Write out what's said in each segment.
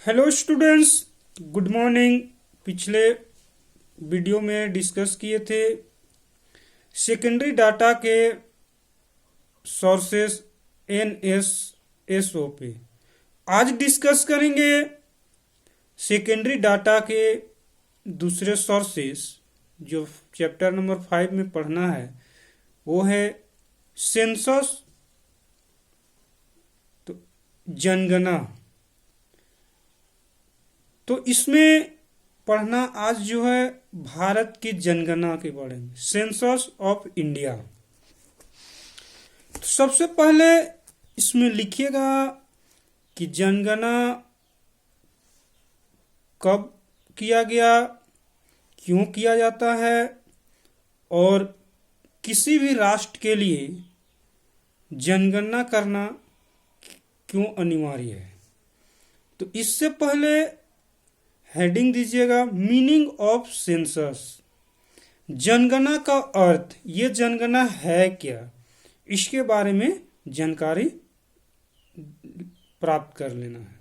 Hello students, good morning. पिछले video में discuss किए थे सेकेंडरी डाटा के सोर्सेस एनएसएसओ पे। आज डिस्कस करेंगे सेकेंडरी डाटा के दूसरे सोर्सेस जो चैप्टर नंबर 5 में पढ़ना है, वो है सेंसस, तो जनगणना। तो इसमें पढ़ना आज जो है भारत की जनगणना के बारे में, सेंसस ऑफ इंडिया। तो सबसे पहले इसमें लिखिएगा कि जनगणना कब किया गया, क्यों किया जाता है और किसी भी राष्ट्र के लिए जनगणना करना क्यों अनिवार्य है। तो इससे पहले हेडिंग दीजिएगा मीनिंग ऑफ सेंसस। जनगणना का अर्थ, ये जनगणना है क्या, इसके बारे में जानकारी प्राप्त कर लेना है।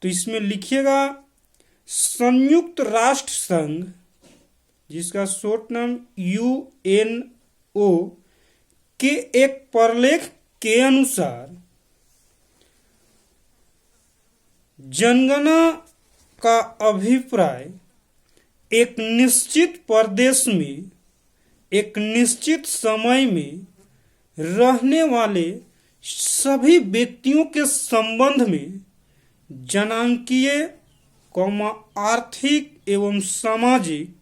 तो इसमें लिखिएगा संयुक्त राष्ट्र संघ, जिसका शॉर्ट नाम यूएनओ, के एक प्रलेख के अनुसार जनगणना का अभिप्राय एक निश्चित प्रदेश में एक निश्चित समय में रहने वाले सभी व्यक्तियों के संबंध में जनांकीय, आर्थिक एवं सामाजिक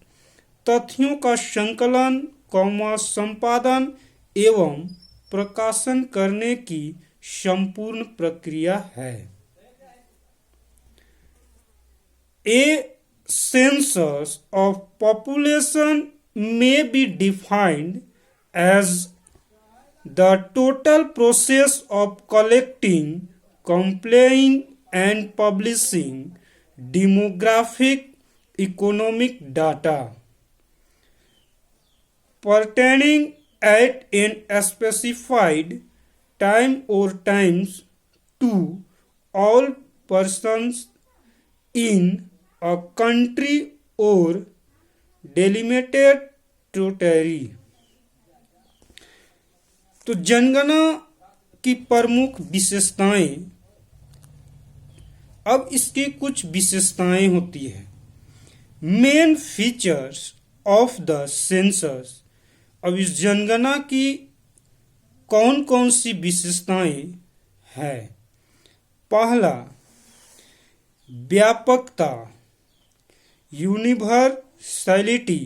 तथ्यों का संकलन, संपादन एवं प्रकाशन करने की संपूर्ण प्रक्रिया है। A census of population may be defined as the total process of collecting, compiling and publishing demographic, economic data pertaining at a specified time or times to all persons in a country or delimited territory। तो जनगणना की प्रमुख विशेषताएं, अब इसकी कुछ विशेषताएं होती है। Main features of the census, अब इस जनगणना की कौन कौन सी विशेषताएं हैं। पहला, व्यापकता, यूनिवर्सैलिटी।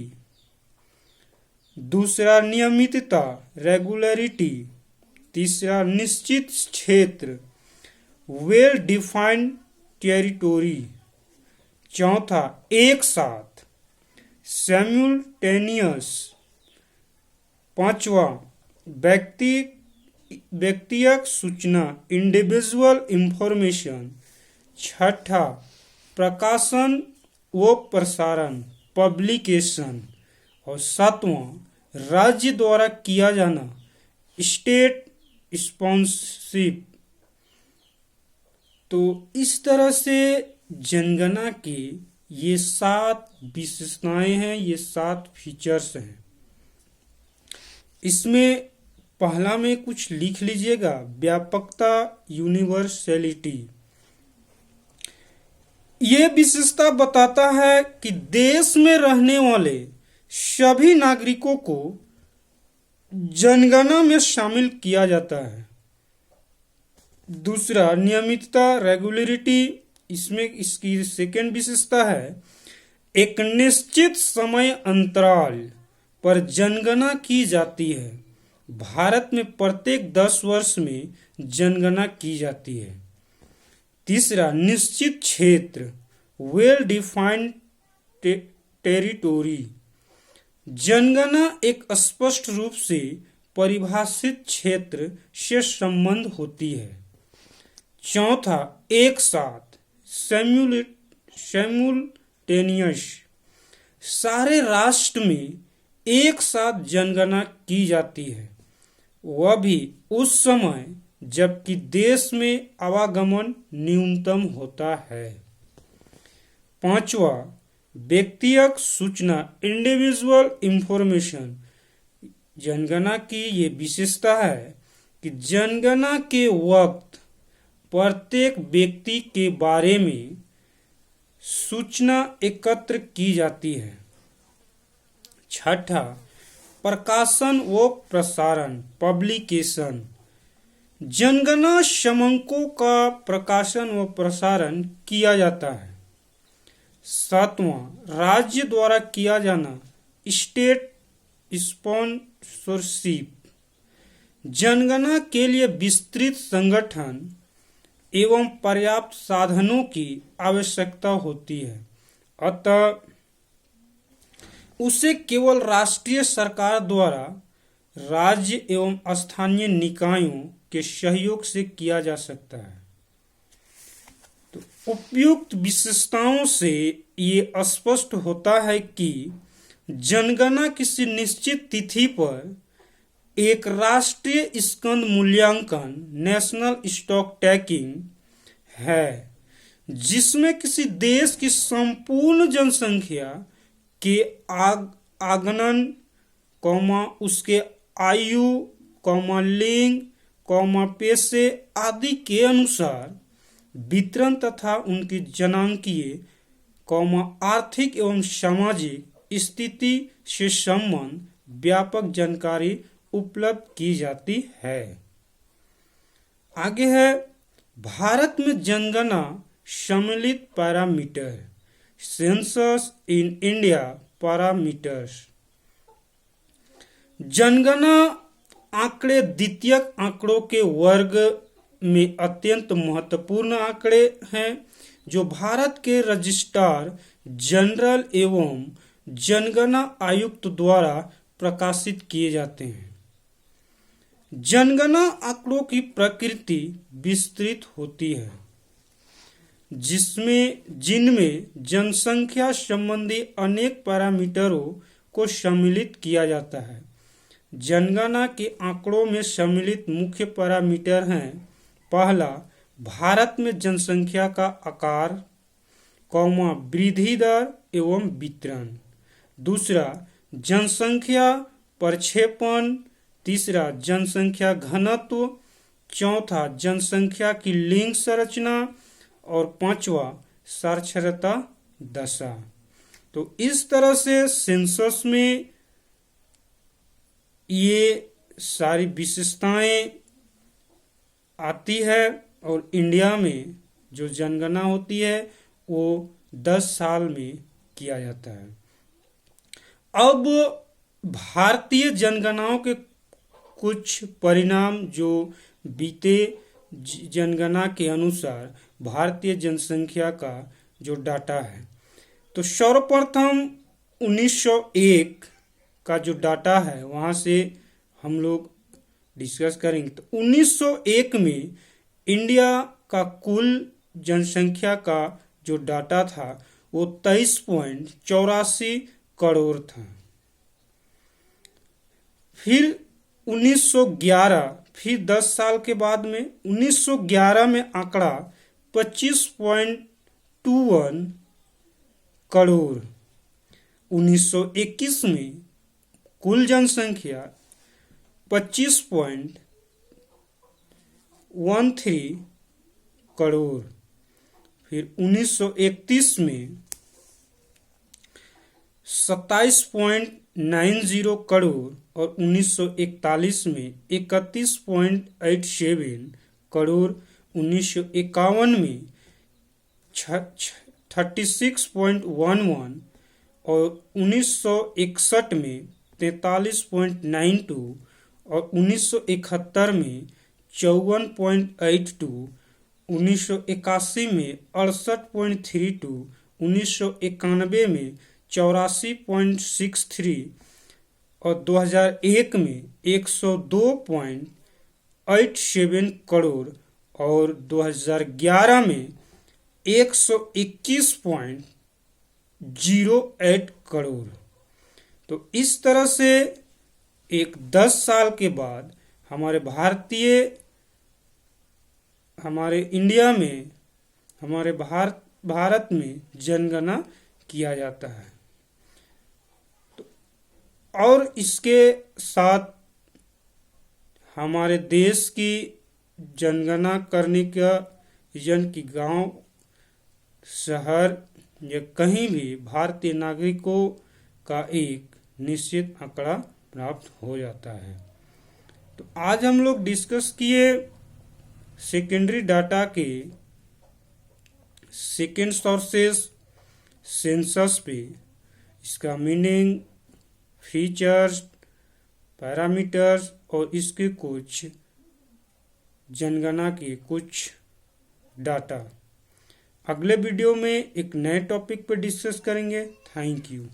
दूसरा, नियमितता, रेगुलरिटी। तीसरा, निश्चित क्षेत्र, वेल डिफाइंड टेरिटोरी। चौथा, एक साथ, सिमुल्टेनियस। पांचवा, व्यक्तिगत सूचना, इंडिविजुअल इंफॉर्मेशन। छठा, प्रकाशन व प्रसारण, पब्लिकेशन। और सातवां, राज्य द्वारा किया जाना, स्टेट स्पॉन्सरशिप। तो इस तरह से जनगणना की ये 7 विशेषताएं हैं, ये 7 फीचर्स हैं। इसमें पहला में कुछ लिख लीजिएगा, व्यापकता, यूनिवर्सैलिटी। ये विशेषता बताता है कि देश में रहने वाले सभी नागरिकों को जनगणना में शामिल किया जाता है। दूसरा, नियमितता, रेगुलरिटी। इसमें इसकी सेकेंड विशेषता है एक निश्चित समय अंतराल पर जनगणना की जाती है। भारत में प्रत्येक 10 वर्ष में जनगणना की जाती है। तीसरा, निश्चित क्षेत्र, वेल डिफाइंड टेरिटोरी। जनगणना एक स्पष्ट रूप से परिभाषित क्षेत्र से संबंध होती है। चौथा, एक साथ, सिमुल्टेनियस। सारे राष्ट्र में एक साथ जनगणना की जाती है, वह भी उस समय जबकि देश में आवागमन न्यूनतम होता है। पांचवा, व्यक्तिगत सूचना इंडिविजुअल इंफॉर्मेशन। जनगणना की ये विशेषता है कि जनगणना के वक्त प्रत्येक व्यक्ति के बारे में सूचना एकत्र की जाती है। छठा, प्रकाशन व प्रसारण पब्लिकेशन। जनगणना समंकों का प्रकाशन व प्रसारण किया जाता है। सातवां, राज्य द्वारा किया जाना स्टेट स्पॉन्सरशिप। जनगणना के लिए विस्तृत संगठन एवं पर्याप्त साधनों की आवश्यकता होती है, अतः उसे केवल राष्ट्रीय सरकार द्वारा राज्य एवं स्थानीय निकायों के सहयोग से किया जा सकता है। तो उपयुक्त विशेषताओं से ये स्पष्ट होता है कि जनगणना किसी निश्चित तिथि पर एक राष्ट्रीय स्कंद मूल्यांकन नेशनल स्टॉक टेकिंग है, जिसमें किसी देश की संपूर्ण जनसंख्या के आगणन, उसके आयु, लिंग, पेशे आदि के अनुसार वितरण तथा उनकी जनांकीय, आर्थिक एवं सामाजिक स्थिति से संबंध व्यापक जानकारी उपलब्ध की जाती है। आगे है भारत में जनगणना सम्मिलित parameter, census in India parameters. जनगणना आंकड़े द्वितीयक आंकड़ों के वर्ग में अत्यंत महत्वपूर्ण आंकड़े हैं जो भारत के रजिस्ट्रार जनरल एवं जनगणना आयुक्त द्वारा प्रकाशित किए जाते हैं। जनगणना आंकड़ों की प्रकृति विस्तृत होती है, जिनमें जनसंख्या संबंधी अनेक पैरामीटरों को सम्मिलित किया जाता है। जनगणना के आंकड़ों में सम्मिलित मुख्य पैरामीटर हैं: पहला, भारत में जनसंख्या का आकार, वृद्धि दर एवं वितरण। दूसरा, जनसंख्या प्रक्षेपण। तीसरा, जनसंख्या घनत्व। चौथा, जनसंख्या की लिंग संरचना। और पांचवा, साक्षरता दशा। तो इस तरह से सेंसस में ये सारी विशेषताएं आती है और इंडिया में जो जनगणना होती है वो 10 साल में किया जाता है। अब भारतीय जनगणनाओं के कुछ परिणाम जो बीते जनगणना के अनुसार भारतीय जनसंख्या का जो डाटा है, तो सर्वप्रथम 1901 का जो डाटा है वहाँ से हम लोग डिस्कस करेंगे। तो 1901 में इंडिया का कुल जनसंख्या का जो डाटा था वो 23.84 करोड़ था। फिर 1911, फिर 10 साल के बाद में 1911 में आंकड़ा 25.21 करोड़। 1921 में कुल जनसंख्या 25.13 करोड़। फिर 1931 में 27.90 करोड़ और 1941 में 31.87 करोड़। 1951 में 36.11 और 1961 में 43.92 और 1971 में 54.82, 1981 में 68.32, 1991 में 84.63 और 2001 में 102.87 करोड़ और 2011 में 121.08 करोड़। तो इस तरह से एक 10 साल के बाद हमारे भारतीय हमारे इंडिया में, हमारे भारत में जनगणना किया जाता है। और इसके साथ हमारे देश की जनगणना करने का रीजन की गांव, शहर या कहीं भी भारतीय नागरिकों का एक निश्चित आंकड़ा प्राप्त हो जाता है। तो आज हम लोग डिस्कस किए सेकेंडरी डाटा के सेकेंड सोर्सेस सेंसस पे, इसका मीनिंग, फीचर्स, पैरामीटर्स और इसके कुछ जनगणना के कुछ डाटा। अगले वीडियो में एक नए टॉपिक पर डिस्कस करेंगे। Thank you.